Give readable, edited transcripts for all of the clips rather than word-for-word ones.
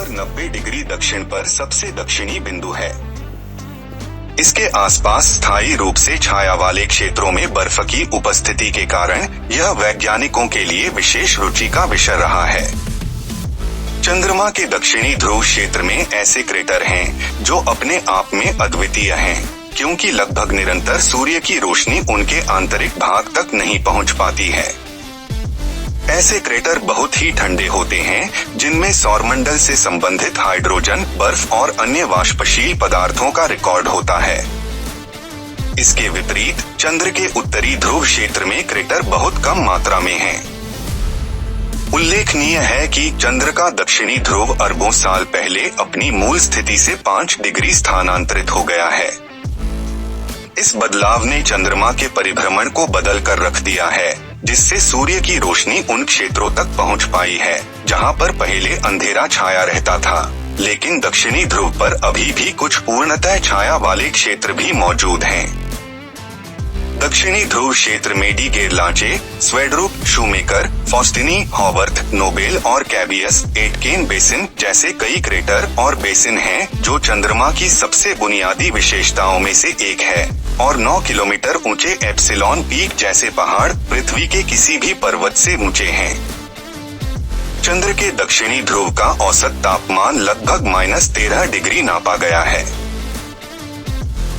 पर 90 डिग्री दक्षिण पर सबसे दक्षिणी बिंदु है। इसके आसपास स्थायी रूप से छाया वाले क्षेत्रों में बर्फ की उपस्थिति के कारण यह वैज्ञानिकों के लिए विशेष रुचि का विषय रहा है। चंद्रमा के दक्षिणी ध्रुव क्षेत्र में ऐसे क्रेटर हैं जो अपने आप में अद्वितीय हैं, क्योंकि लगभग निरंतर सूर्य की रोशनी उनके आंतरिक भाग तक नहीं पहुंच पाती है। ऐसे क्रेटर बहुत ही ठंडे होते हैं, जिनमें सौरमंडल से संबंधित हाइड्रोजन, बर्फ और अन्य वाष्पशील पदार्थों का रिकॉर्ड होता है। इसके विपरीत चंद्र के उत्तरी ध्रुव क्षेत्र में क्रेटर बहुत कम मात्रा में हैं। उल्लेखनीय है कि चंद्र का दक्षिणी ध्रुव अरबों साल पहले अपनी मूल स्थिति से 5 डिग्री स्थानांतरित हो गया है। इस बदलाव ने चंद्रमा के परिभ्रमण को बदल कर रख दिया है, जिससे सूर्य की रोशनी उन क्षेत्रों तक पहुंच पाई है जहां पर पहले अंधेरा छाया रहता था। लेकिन दक्षिणी ध्रुव पर अभी भी कुछ पूर्णतः छाया वाले क्षेत्र भी मौजूद हैं। दक्षिणी ध्रुव क्षेत्र में डी गेरलाचे, स्वेडरूप, शूमेकर, फॉस्टिनी, हॉवर्थ, नोबेल और कैबियस, एटकेन बेसिन जैसे कई क्रेटर और बेसिन हैं जो चंद्रमा की सबसे बुनियादी विशेषताओं में से एक है, और 9 किलोमीटर ऊंचे एप्सिलॉन पीक जैसे पहाड़ पृथ्वी के किसी भी पर्वत से ऊंचे हैं। चंद्र के दक्षिणी ध्रुव का औसत तापमान लगभग -13 डिग्री नापा गया है।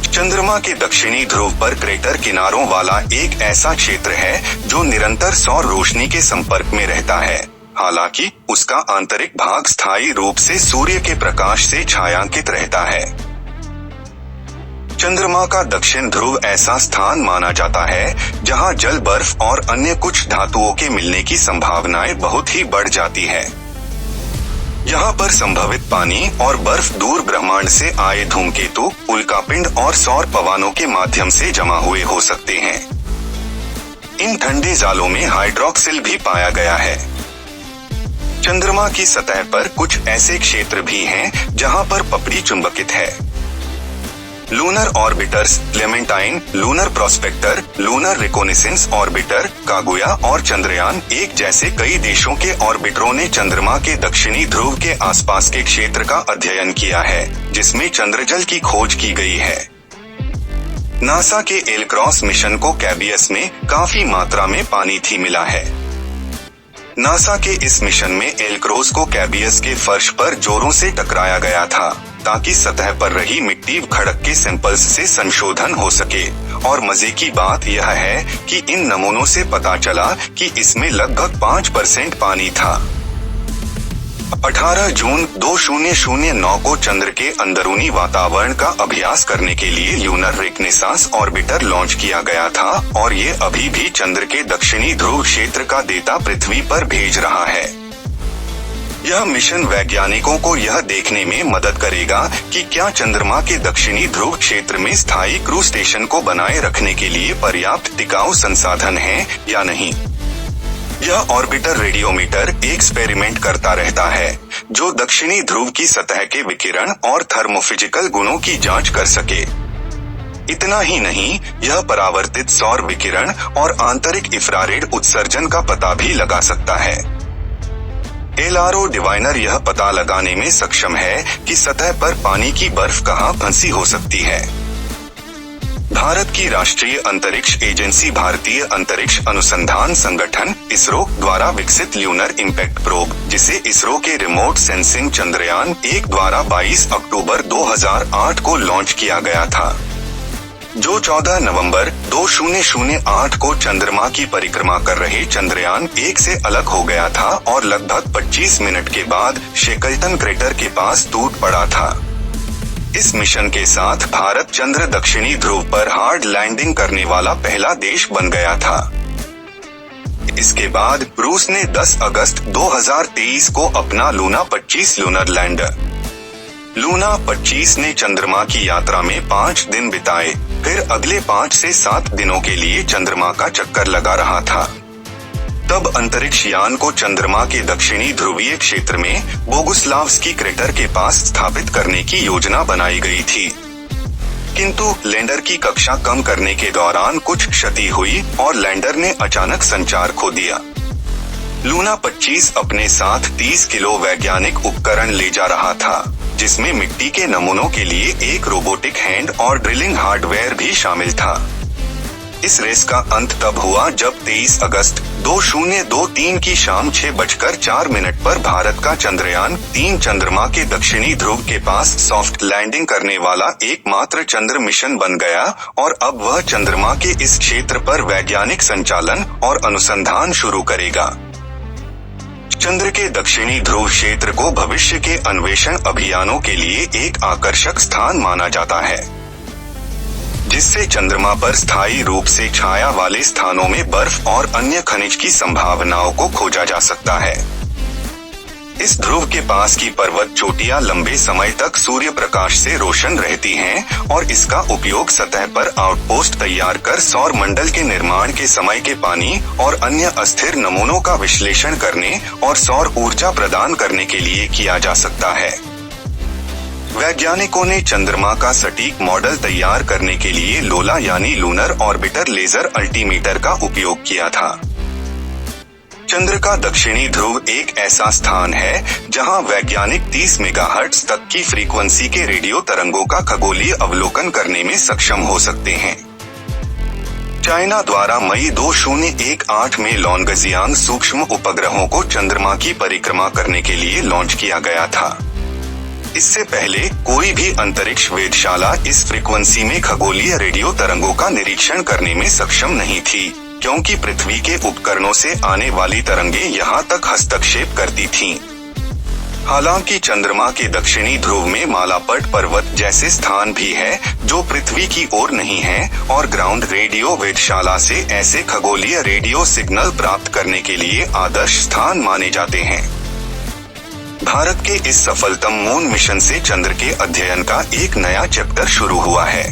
चंद्रमा के दक्षिणी ध्रुव पर क्रेटर किनारों वाला एक ऐसा क्षेत्र है जो निरंतर सौर रोशनी के संपर्क में रहता है, हालांकि उसका आंतरिक भाग स्थायी रूप से सूर्य के प्रकाश से छायांकित रहता है। चंद्रमा का दक्षिण ध्रुव ऐसा स्थान माना जाता है जहां जल, बर्फ और अन्य कुछ धातुओं के मिलने की संभावनाएं बहुत ही बढ़ जाती है। यहाँ पर संभवित पानी और बर्फ दूर ब्रह्मांड से आए धूमकेतु, उल्कापिंड और सौर पवनों के माध्यम से जमा हुए हो सकते हैं। इन ठंडे जालों में हाइड्रोक्सिल भी पाया गया है। चंद्रमा की सतह पर कुछ ऐसे क्षेत्र भी हैं जहाँ पर पपड़ी चुंबकित है। Lunar orbiters, Clementine, lunar prospector, lunar reconnaissance orbiter, Kaguya और चंद्रयान एक जैसे कई देशों के ऑर्बिटरों ने चंद्रमा के दक्षिणी ध्रुव के आसपास के क्षेत्र का अध्ययन किया है, जिसमें चंद्रजल की खोज की गई है। नासा के एलक्रॉस मिशन को कैबियस में काफी मात्रा में पानी थी मिला है। नासा के इस मिशन में एलक्रोस को कैबियस के फर्श पर जोरों से टकराया गया था, ताकि सतह पर रही मिट्टी खड़क के सैंपल्स से संशोधन हो सके। और मजे की बात यह है कि इन नमूनों से पता चला कि इसमें लगभग 5% पानी था। 18 जून 2009 को चंद्र के अंदरूनी वातावरण का अभ्यास करने के लिए लूनर रिकनेसांस ऑर्बिटर लॉन्च किया गया था, और ये अभी भी चंद्र के दक्षिणी ध्रुव क्षेत्र का डेटा पृथ्वी पर भेज रहा है। यह मिशन वैज्ञानिकों को यह देखने में मदद करेगा कि क्या चंद्रमा के दक्षिणी ध्रुव क्षेत्र में स्थायी क्रू स्टेशन को बनाए रखने के लिए पर्याप्त टिकाऊ संसाधन हैं या नहीं। यह ऑर्बिटर रेडियोमीटर एक्सपेरिमेंट करता रहता है, जो दक्षिणी ध्रुव की सतह के विकिरण और थर्मोफिजिकल गुणों की जांच कर सके। इतना ही नहीं, यह परावर्तित सौर विकिरण और आंतरिक इंफ्रारेड उत्सर्जन का पता भी लगा सकता है। एलआरओ डिवाइनर यह पता लगाने में सक्षम है कि सतह पर पानी की बर्फ कहाँ फंसी हो सकती है। भारत की राष्ट्रीय अंतरिक्ष एजेंसी भारतीय अंतरिक्ष अनुसंधान संगठन इसरो द्वारा विकसित ल्यूनर इम्पैक्ट प्रोब, जिसे इसरो के रिमोट सेंसिंग चंद्रयान 1 द्वारा 22 अक्टूबर 2008 को लॉन्च किया गया था, जो 14 नवंबर 2008 को चंद्रमा की परिक्रमा कर रहे चंद्रयान 1 से अलग हो गया था और लगभग 25 मिनट के बाद शेकल्टन क्रेटर के पास टूट पड़ा था। इस मिशन के साथ भारत चंद्र दक्षिणी ध्रुव पर हार्ड लैंडिंग करने वाला पहला देश बन गया था। इसके बाद रूस ने 10 अगस्त 2023 को अपना लूना 25 लूनर लैंडर लूना 25 ने चंद्रमा की यात्रा में 5 दिन बिताए, फिर अगले 5 से 7 दिनों के लिए चंद्रमा का चक्कर लगा रहा था। तब अंतरिक्ष यान को चंद्रमा के दक्षिणी ध्रुवीय क्षेत्र में बोगुस्लावस्की क्रेटर के पास स्थापित करने की योजना बनाई गई थी, किंतु लैंडर की कक्षा कम करने के दौरान कुछ क्षति हुई और लैंडर ने अचानक संचार खो दिया। लूना 25 अपने साथ 30 किलो वैज्ञानिक उपकरण ले जा रहा था, जिसमें मिट्टी के नमूनों के लिए एक रोबोटिक हैंड और ड्रिलिंग हार्डवेयर भी शामिल था। इस रेस का अंत तब हुआ जब 23 अगस्त 2023 की शाम 6:04 पर भारत का चंद्रयान 3 चंद्रमा के दक्षिणी ध्रुव के पास सॉफ्ट लैंडिंग करने वाला एकमात्र चंद्र मिशन बन गया और अब वह चंद्रमा के इस क्षेत्र पर वैज्ञानिक संचालन और अनुसंधान शुरू करेगा। चंद्र के दक्षिणी ध्रुव क्षेत्र को भविष्य के अन्वेषण अभियानों के लिए एक आकर्षक स्थान माना जाता है, जिससे चंद्रमा पर स्थायी रूप से छाया वाले स्थानों में बर्फ और अन्य खनिज की संभावनाओं को खोजा जा सकता है। इस ध्रुव के पास की पर्वत चोटियां लंबे समय तक सूर्य प्रकाश से रोशन रहती हैं और इसका उपयोग सतह पर आउटपोस्ट तैयार कर सौर मंडल के निर्माण के समय के पानी और अन्य अस्थिर नमूनों का विश्लेषण करने और सौर ऊर्जा प्रदान करने के लिए किया जा सकता है। वैज्ञानिकों ने चंद्रमा का सटीक मॉडल तैयार करने के लिए लोला यानी लूनर ऑर्बिटर लेजर अल्टीमीटर का उपयोग किया था। चंद्र का दक्षिणी ध्रुव एक ऐसा स्थान है जहां वैज्ञानिक 30 मेगाहर्ट्ज तक की फ्रीक्वेंसी के रेडियो तरंगों का खगोलीय अवलोकन करने में सक्षम हो सकते हैं। चाइना द्वारा मई 2018 में लॉन्गजियांग सूक्ष्म उपग्रहों को चंद्रमा की परिक्रमा करने के लिए लॉन्च किया गया था। इससे पहले कोई भी अंतरिक्ष वेधशाला इस फ्रीक्वेंसी में खगोलीय रेडियो तरंगों का निरीक्षण करने में सक्षम नहीं थी, क्योंकि पृथ्वी के उपकरणों से आने वाली तरंगें यहां तक हस्तक्षेप करती थीं। हालांकि चंद्रमा के दक्षिणी ध्रुव में मालापट पर्वत जैसे स्थान भी है जो पृथ्वी की ओर नहीं है और ग्राउंड रेडियो वेधशाला से ऐसे खगोलीय रेडियो सिग्नल प्राप्त करने के लिए आदर्श स्थान माने जाते हैं। भारत के इस सफलतम मून मिशन से चंद्र के अध्ययन का एक नया चैप्टर शुरू हुआ है।